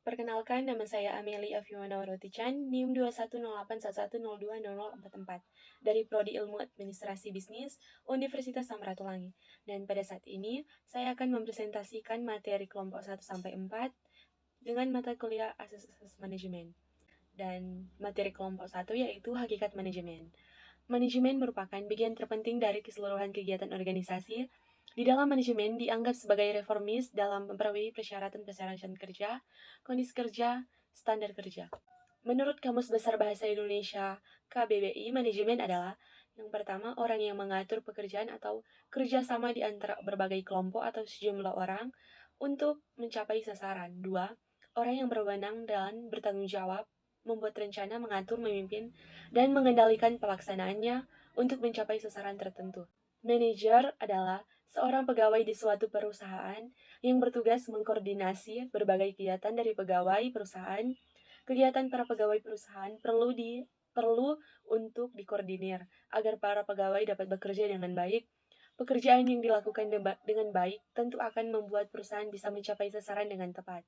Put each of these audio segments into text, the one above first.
Perkenalkan, nama saya Amelia Fiona Rotichan, NIM 2108111020044 dari Prodi Ilmu Administrasi Bisnis, Universitas Samratulangi. Dan pada saat ini, saya akan mempresentasikan materi kelompok 1-4 dengan mata kuliah Asas-Asas Manajemen. Dan materi kelompok 1 yaitu Hakikat Manajemen. Manajemen merupakan bagian terpenting dari keseluruhan kegiatan organisasi. Di dalam manajemen dianggap sebagai reformis dalam memperoleh persyaratan-persyaratan kerja, kondisi kerja, standar kerja. Menurut Kamus Besar Bahasa Indonesia KBBI, manajemen adalah yang pertama, orang yang mengatur pekerjaan atau kerjasama di antara berbagai kelompok atau sejumlah orang untuk mencapai sasaran. Dua, orang yang berwenang dan bertanggung jawab membuat rencana, mengatur, memimpin, dan mengendalikan pelaksanaannya untuk mencapai sasaran tertentu. Manajer adalah seorang pegawai di suatu perusahaan yang bertugas mengkoordinasi berbagai kegiatan dari pegawai perusahaan. Kegiatan para pegawai perusahaan perlu untuk dikoordinir agar para pegawai dapat bekerja dengan baik. Pekerjaan yang dilakukan dengan baik tentu akan membuat perusahaan bisa mencapai sasaran dengan tepat.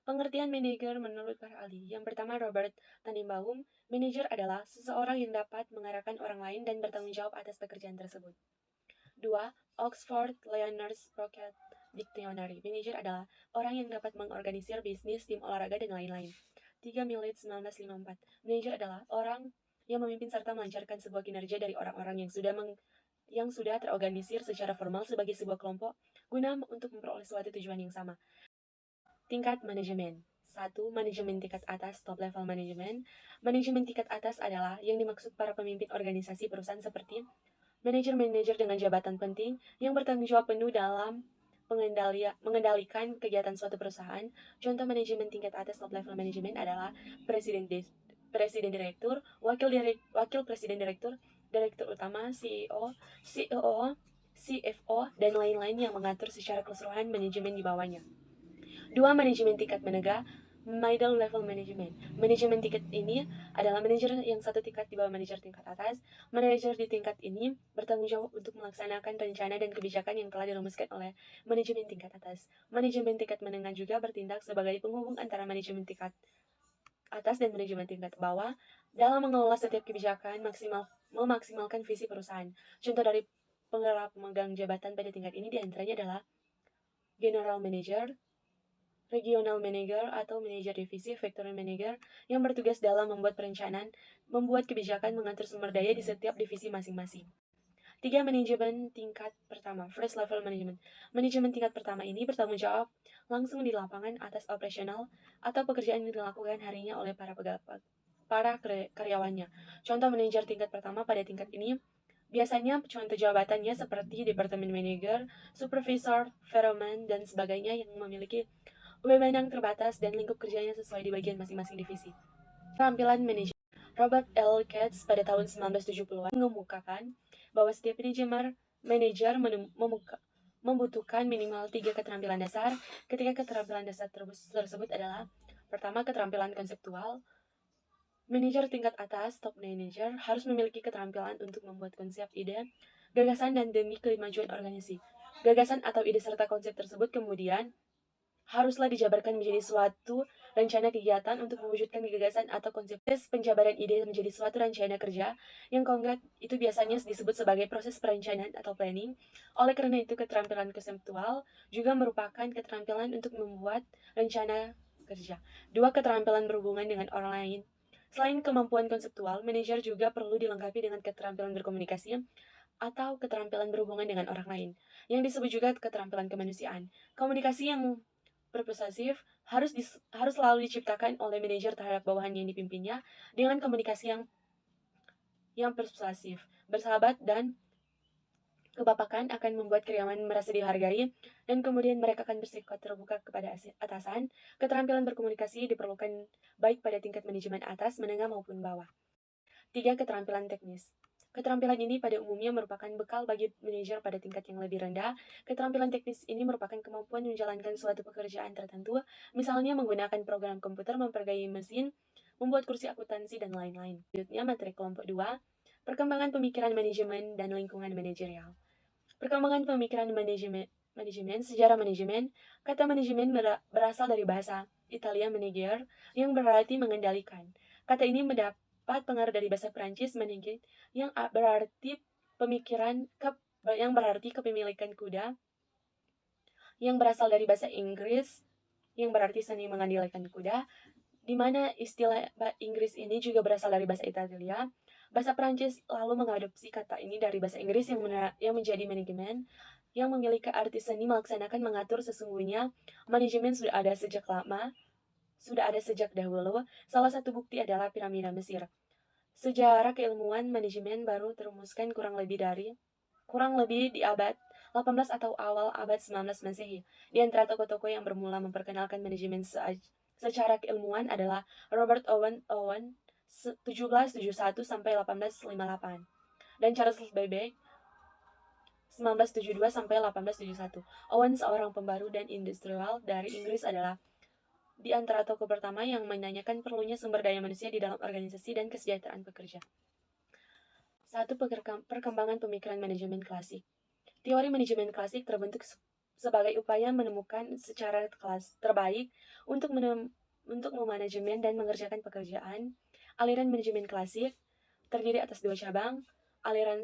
Pengertian manajer menurut para ahli. Yang pertama, Robert Tannenbaum, manajer adalah seseorang yang dapat mengarahkan orang lain dan bertanggung jawab atas pekerjaan tersebut. 2. Oxford Learners Pocket Dictionary. Manajer adalah orang yang dapat mengorganisir bisnis, tim olahraga, dan lain-lain. 3. Millet 1954. Manajer adalah orang yang memimpin serta melancarkan sebuah kinerja dari orang-orang yang sudah terorganisir secara formal sebagai sebuah kelompok guna untuk memperoleh suatu tujuan yang sama. Tingkat manajemen. 1. Manajemen tingkat atas, top level manajemen. Manajemen tingkat atas adalah yang dimaksud para pemimpin organisasi perusahaan seperti manajer-manajer dengan jabatan penting yang bertanggung jawab penuh dalam mengendalikan kegiatan suatu perusahaan. Contoh manajemen tingkat atas top level manajemen adalah presiden direktur, wakil presiden direktur, direktur utama, CEO, CFO, dan lain-lain yang mengatur secara keseluruhan manajemen di bawahnya. 2. Manajemen tingkat menengah, middle level management. Manajemen tingkat ini adalah manajer yang satu tingkat di bawah manajer tingkat atas. Manajer di tingkat ini bertanggung jawab untuk melaksanakan rencana dan kebijakan yang telah dirumuskan oleh manajemen tingkat atas. Manajemen tingkat menengah juga bertindak sebagai penghubung antara manajemen tingkat atas dan manajemen tingkat bawah dalam mengelola setiap kebijakan memaksimalkan visi perusahaan. Contoh dari penggerak pemegang jabatan pada tingkat ini diantaranya adalah General Manager, Regional Manager atau Manajer Divisi, Factory Manager yang bertugas dalam membuat perencanaan, membuat kebijakan, mengatur sumber daya di setiap divisi masing-masing. 3. Manajemen tingkat pertama, First Level Management. Manajemen tingkat pertama ini bertanggung jawab langsung di lapangan atas operasional atau pekerjaan yang dilakukan harinya oleh para karyawannya. Contoh manajer tingkat pertama pada tingkat ini biasanya contoh jabatannya seperti Departemen Manager, Supervisor, Foreman, dan sebagainya yang memiliki wewenang terbatas dan lingkup kerjanya sesuai di bagian masing-masing divisi. Keterampilan manajemen. Robert L. Katz pada tahun 1970-an mengemukakan bahwa setiap manajer membutuhkan minimal 3 keterampilan dasar. Ketiga keterampilan dasar tersebut adalah pertama, keterampilan konseptual. Manajer tingkat atas, top manager, harus memiliki keterampilan untuk membuat konsep, ide, gagasan, dan demi kemajuan organisasi. Gagasan atau ide serta konsep tersebut kemudian haruslah dijabarkan menjadi suatu rencana kegiatan untuk mewujudkan gagasan atau konsep. Penjabaran ide menjadi suatu rencana kerja yang konkret itu biasanya disebut sebagai proses perencanaan atau planning. Oleh karena itu, keterampilan konseptual juga merupakan keterampilan untuk membuat rencana kerja. 2. Keterampilan berhubungan dengan orang lain. Selain kemampuan konseptual, manajer juga perlu dilengkapi dengan keterampilan berkomunikasi atau keterampilan berhubungan dengan orang lain, yang disebut juga keterampilan kemanusiaan. Komunikasi yang persuasif harus selalu diciptakan oleh manajer terhadap bawahan yang dipimpinnya dengan komunikasi yang persuasif, bersahabat, dan kebapakan akan membuat karyawan merasa dihargai dan kemudian mereka akan bersikap terbuka kepada atasan. Keterampilan berkomunikasi diperlukan baik pada tingkat manajemen atas, menengah maupun bawah. 3. Keterampilan teknis. Keterampilan ini pada umumnya merupakan bekal bagi manajer pada tingkat yang lebih rendah. Keterampilan teknis ini merupakan kemampuan menjalankan suatu pekerjaan tertentu, misalnya menggunakan program komputer, memperbaiki mesin, membuat kursi akuntansi, dan lain-lain. Selanjutnya, materi kelompok 2, perkembangan pemikiran manajemen dan lingkungan manajerial. Perkembangan pemikiran Manajemen, sejarah manajemen. Kata manajemen berasal dari bahasa Italia manager yang berarti mengendalikan. Kata ini mendapat pengaruh dari bahasa Prancis manage yang berarti yang berarti kepemilikan kuda, yang berasal dari bahasa Inggris yang berarti seni mengendalikan kuda, di mana istilah Inggris ini juga berasal dari bahasa Italia. Bahasa Prancis lalu mengadopsi kata ini dari bahasa Inggris yang menjadi manajemen, yang memiliki arti seni melaksanakan mengatur. Sesungguhnya manajemen sudah ada sejak dahulu. Salah satu bukti adalah piramida Mesir. Sejarah keilmuan manajemen baru terumuskan kurang lebih di abad 18 atau awal abad 19 Masehi. Di antara tokoh-tokoh yang bermula memperkenalkan manajemen secara keilmuan adalah Robert Owen 1771 sampai 1858 dan Charles Babbage 1972 sampai 1871. Owen, seorang pembaru dan industrial dari Inggris, adalah di antara tokoh pertama yang menanyakan perlunya sumber daya manusia di dalam organisasi dan kesejahteraan pekerja. Satu, perkembangan pemikiran manajemen klasik. Teori manajemen klasik terbentuk sebagai upaya menemukan secara terbaik untuk memanajemen dan mengerjakan pekerjaan. Aliran manajemen klasik terdiri atas dua cabang, aliran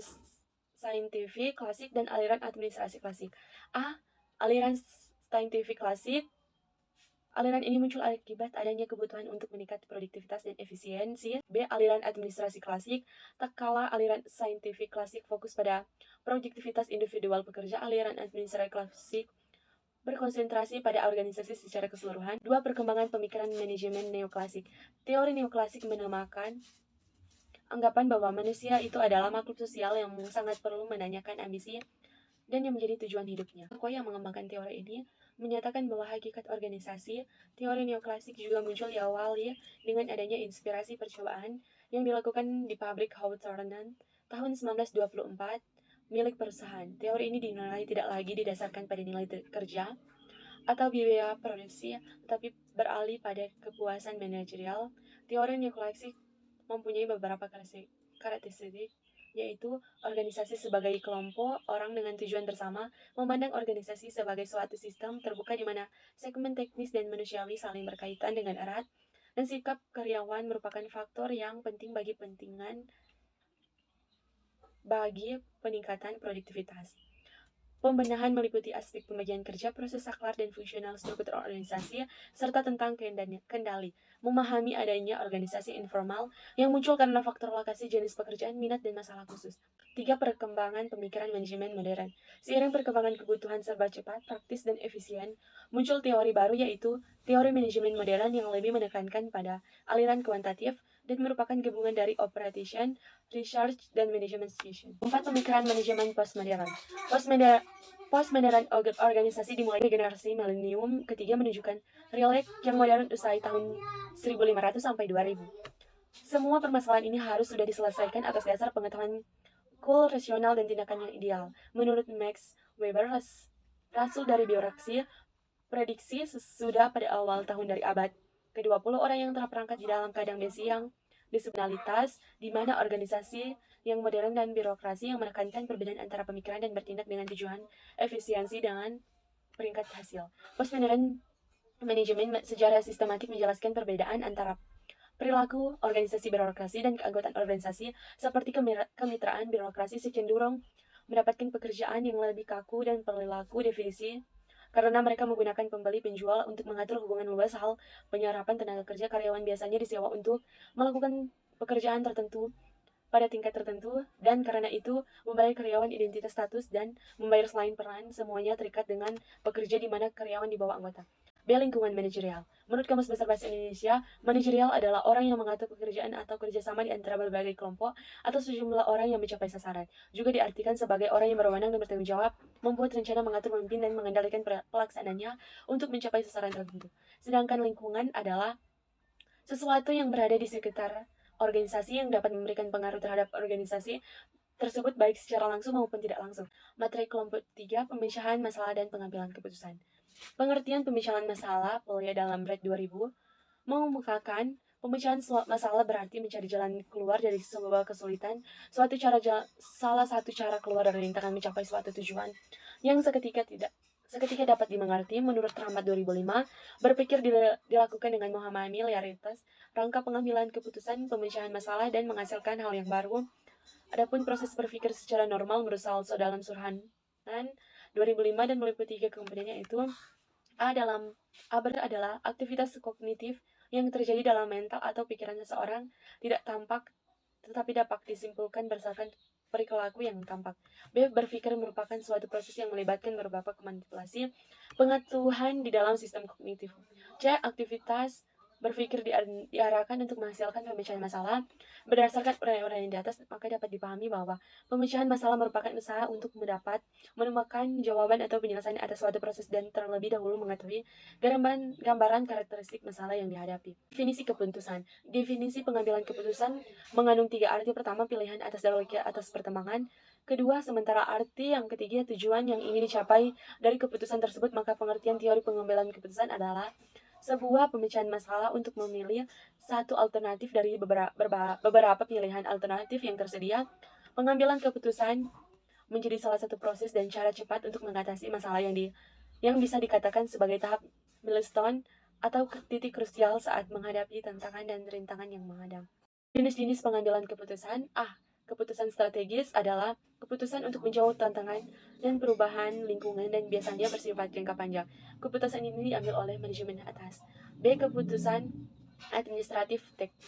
saintifik klasik dan aliran administrasi klasik. Aliran saintifik klasik. Aliran ini muncul akibat adanya kebutuhan untuk meningkatkan produktivitas dan efisiensi. B. Aliran administrasi klasik. Tak kala aliran saintifik klasik fokus pada produktivitas individual pekerja, aliran administrasi klasik berkonsentrasi pada organisasi secara keseluruhan. 2. Perkembangan pemikiran manajemen neoklasik. Teori neoklasik menamakan anggapan bahwa manusia itu adalah makhluk sosial yang sangat perlu menanyakan ambisi dan yang menjadi tujuan hidupnya. Tokoh yang mengembangkan teori ini menyatakan bahwa hakikat organisasi. Teori neoklasik juga muncul diawali dengan adanya inspirasi percobaan yang dilakukan di pabrik Hawthorne tahun 1924 milik perusahaan. Teori ini dinilai tidak lagi didasarkan pada nilai kerja atau biaya produksi, tetapi beralih pada kepuasan manajerial. Teori neoklasik mempunyai beberapa karakteristik, yaitu organisasi sebagai kelompok orang dengan tujuan bersama, memandang organisasi sebagai suatu sistem terbuka di mana segmen teknis dan manusiawi saling berkaitan dengan erat, dan sikap karyawan merupakan faktor yang penting bagi peningkatan produktivitas. Pembenahan meliputi aspek pembagian kerja, proses saklar dan fungsional struktur organisasi, serta tentang kendali. Memahami adanya organisasi informal yang muncul karena faktor lokasi, jenis pekerjaan, minat, dan masalah khusus. 3. Perkembangan pemikiran manajemen modern. Seiring perkembangan kebutuhan serba cepat, praktis, dan efisien, muncul teori baru, yaitu teori manajemen modern yang lebih menekankan pada aliran kuantitatif dan merupakan gabungan dari operation, research, dan management solution. 4. Pemikiran manajemen postmodern. Postmodern organisasi dimulai dari generasi milenium ketiga menunjukkan relate yang modern usai tahun 1500 sampai 2000. Semua permasalahan ini harus sudah diselesaikan atas dasar pengetahuan rasional dan tindakan yang ideal. Menurut Max Weber, rasul dari birokrasi, prediksi sesudah pada awal tahun dari abad ke-20 orang yang telah perangkat di dalam kandang besi yang disebut nasionalitas, di mana organisasi yang modern dan birokrasi yang menekankan perbedaan antara pemikiran dan bertindak dengan tujuan efisiensi dengan peringkat hasil. Postmodern manajemen secara sistematik menjelaskan perbedaan antara perilaku organisasi birokrasi dan keanggotaan organisasi, seperti kemitraan birokrasi cenderung mendapatkan pekerjaan yang lebih kaku dan perilaku definisi karena mereka menggunakan pembeli penjual untuk mengatur hubungan luas. Hal penyerapan tenaga kerja, karyawan biasanya disewa untuk melakukan pekerjaan tertentu pada tingkat tertentu, dan karena itu membayar karyawan identitas status dan membayar selain peran, semuanya terikat dengan pekerja di mana karyawan di bawah anggota. B. Lingkungan manajerial. Menurut Kamus Besar Bahasa Indonesia, manajerial adalah orang yang mengatur pekerjaan atau kerjasama di antara berbagai kelompok atau sejumlah orang yang mencapai sasaran. Juga diartikan sebagai orang yang berwenang dan bertanggung jawab, membuat rencana, mengatur, memimpin, dan mengendalikan pelaksanaannya untuk mencapai sasaran tertentu. Sedangkan lingkungan adalah sesuatu yang berada di sekitar organisasi yang dapat memberikan pengaruh terhadap organisasi tersebut baik secara langsung maupun tidak langsung. Materi kelompok 3, pemecahan masalah dan pengambilan keputusan. Pengertian pemecahan masalah, Polya dalam Red 2000, mengemukakan pemecahan masalah berarti mencari jalan keluar dari sebuah kesulitan, salah satu cara keluar dari rintangan mencapai suatu tujuan yang seketika seketika dapat dimengerti. Menurut Rahmat 2005, berpikir dilakukan dengan memahami realitas, rangka pengambilan keputusan, pemecahan masalah, dan menghasilkan hal yang baru. Adapun proses berpikir secara normal menurut Salso dalam Surhanan 2005 dan meliputi 3 komponennya, yaitu adalah aktivitas kognitif yang terjadi dalam mental atau pikiran seseorang, tidak tampak tetapi dapat disimpulkan berdasarkan perilaku yang tampak. B. Berpikir merupakan suatu proses yang melibatkan beberapa manipulasi pengetahuan di dalam sistem kognitif. C. Aktivitas berpikir diarahkan untuk menghasilkan pemecahan masalah. Berdasarkan uraian di atas, maka dapat dipahami bahwa pemecahan masalah merupakan usaha untuk menemukan jawaban atau penyelesaian atas suatu proses dan terlebih dahulu mengetahui gambaran karakteristik masalah yang dihadapi. Definisi keputusan. Definisi pengambilan keputusan mengandung 3 arti. Pertama, pilihan atas dasar logika atas pertimbangan. Kedua, sementara arti. Yang ketiga, tujuan yang ingin dicapai dari keputusan tersebut. Maka pengertian teori pengambilan keputusan adalah sebuah pemecahan masalah untuk memilih satu alternatif dari beberapa pilihan alternatif yang tersedia. Pengambilan keputusan menjadi salah satu proses dan cara cepat untuk mengatasi masalah yang bisa dikatakan sebagai tahap milestone atau titik krusial saat menghadapi tantangan dan rintangan yang menghadang. Jenis-jenis pengambilan keputusan. Keputusan strategis adalah keputusan untuk menjawab tantangan dan perubahan lingkungan dan biasanya bersifat jangka panjang. Keputusan ini diambil oleh manajemen atas. B. Keputusan administratif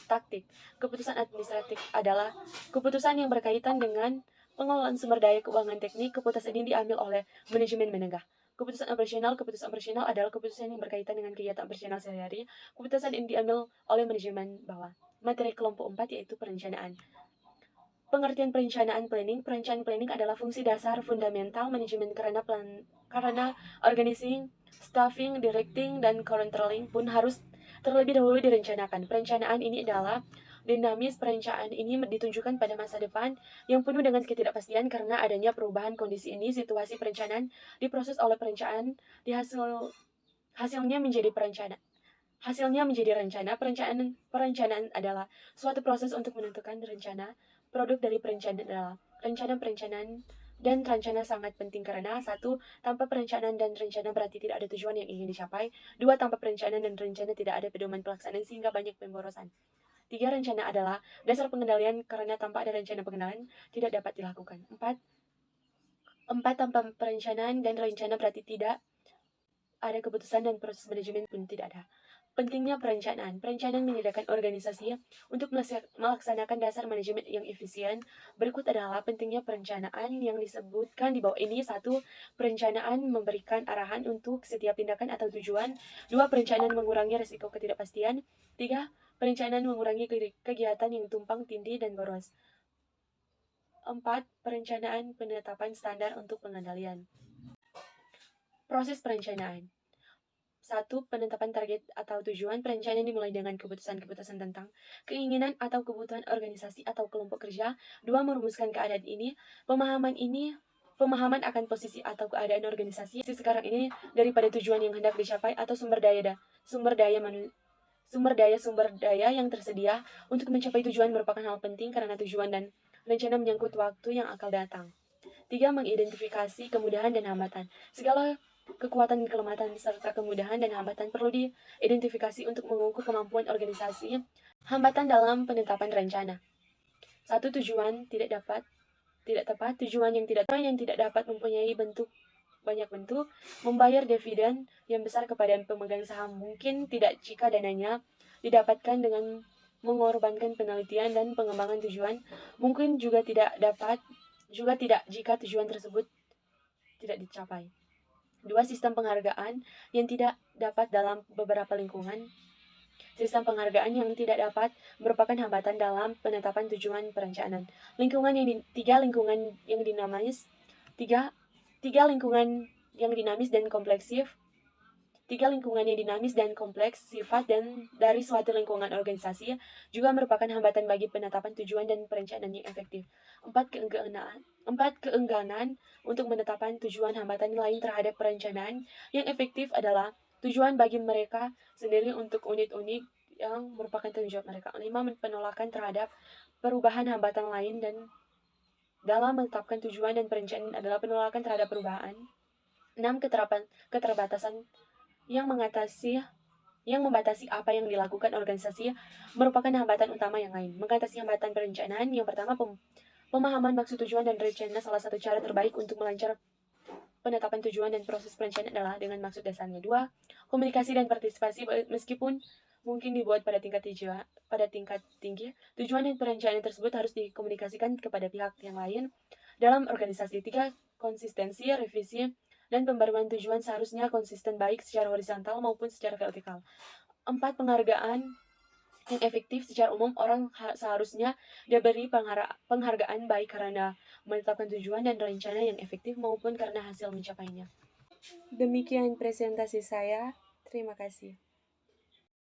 taktik. Keputusan administratif adalah keputusan yang berkaitan dengan pengelolaan sumber daya keuangan teknik. Keputusan ini diambil oleh manajemen menengah. Keputusan operasional adalah keputusan yang berkaitan dengan kegiatan operasional sehari-hari. Keputusan ini diambil oleh manajemen bawah. Materi kelompok 4 yaitu perencanaan. Pengertian perencanaan planning. Perencanaan planning adalah fungsi dasar fundamental manajemen karena organizing, staffing, directing, dan controlling pun harus terlebih dahulu direncanakan. Perencanaan ini adalah dinamis. Perencanaan ini ditunjukkan pada masa depan yang penuh dengan ketidakpastian karena adanya perubahan kondisi ini. Situasi perencanaan diproses oleh perencanaan, hasilnya menjadi rencana. Perencanaan adalah suatu proses untuk menentukan rencana. Produk dari perencanaan adalah perencanaan dan rencana sangat penting karena 1. Tanpa perencanaan dan rencana berarti tidak ada tujuan yang ingin dicapai. 2. Tanpa perencanaan dan rencana tidak ada pedoman pelaksanaan sehingga banyak pemborosan. 3. Rencana adalah dasar pengendalian karena tanpa ada rencana pengendalian tidak dapat dilakukan. 4. Tanpa perencanaan dan rencana berarti tidak ada keputusan dan proses manajemen pun tidak ada. Pentingnya perencanaan. Perencanaan menyediakan organisasi untuk melaksanakan dasar manajemen yang efisien. Berikut adalah pentingnya perencanaan yang disebutkan di bawah ini. 1. Perencanaan memberikan arahan untuk setiap tindakan atau tujuan. 2. Perencanaan mengurangi risiko ketidakpastian. 3. Perencanaan mengurangi kegiatan yang tumpang tindih dan boros. 4. Perencanaan penetapan standar untuk pengendalian. Proses perencanaan. 1. Penetapan target atau tujuan. Perencanaan dimulai dengan keputusan-keputusan tentang keinginan atau kebutuhan organisasi atau kelompok kerja. 2. Merumuskan keadaan ini. Pemahaman akan posisi atau keadaan organisasi sekarang ini daripada tujuan yang hendak dicapai atau sumber daya yang tersedia untuk mencapai tujuan merupakan hal penting karena tujuan dan rencana menyangkut waktu yang akan datang. 3. Mengidentifikasi kemudahan dan hambatan. Segala kekuatan dan kelemahan serta kemudahan dan hambatan perlu diidentifikasi untuk mengukur kemampuan organisasi. Hambatan dalam penetapan rencana. 1. Tujuan tidak tepat. Tujuan yang tidak dapat mempunyai banyak bentuk. Membayar dividen yang besar kepada pemegang saham mungkin tidak jika dananya didapatkan dengan mengorbankan penelitian dan pengembangan tujuan. Mungkin juga tidak jika tujuan tersebut tidak dicapai. 2. Sistem penghargaan yang tidak dapat dalam beberapa lingkungan. Sistem penghargaan yang tidak dapat merupakan hambatan dalam penetapan tujuan perencanaan. Lingkungan yang dinamis. 3. Lingkungan yang dinamis dan kompleksif. 3. Lingkungan yang dinamis dan kompleks sifat dan dari suatu lingkungan organisasi juga merupakan hambatan bagi penetapan tujuan dan perencanaan yang efektif. 4. Keengganan untuk menetapkan tujuan. Hambatan lain terhadap perencanaan yang efektif adalah tujuan bagi mereka sendiri untuk unit-unit yang merupakan tanggung jawab mereka. 5. Penolakan terhadap perubahan. Hambatan lain dan dalam menetapkan tujuan dan perencanaan adalah penolakan terhadap perubahan. 6. Keterbatasan yang membatasi apa yang dilakukan organisasi merupakan hambatan utama yang lain. Mengatasi hambatan perencanaan, yang pertama, pemahaman maksud tujuan dan rencana. Salah satu cara terbaik untuk melancar penetapan tujuan dan proses perencanaan adalah dengan maksud dasarnya. 2. Komunikasi dan partisipasi. Meskipun mungkin dibuat pada tingkat tinggi, tujuan dan perencanaan tersebut harus dikomunikasikan kepada pihak yang lain dalam organisasi. 3. Konsistensi, revisi, dan pembaruan tujuan seharusnya konsisten baik secara horizontal maupun secara vertikal. 4. Penghargaan yang efektif. Secara umum, orang seharusnya diberi penghargaan baik karena menetapkan tujuan dan rencana yang efektif maupun karena hasil mencapainya. Demikian presentasi saya. Terima kasih.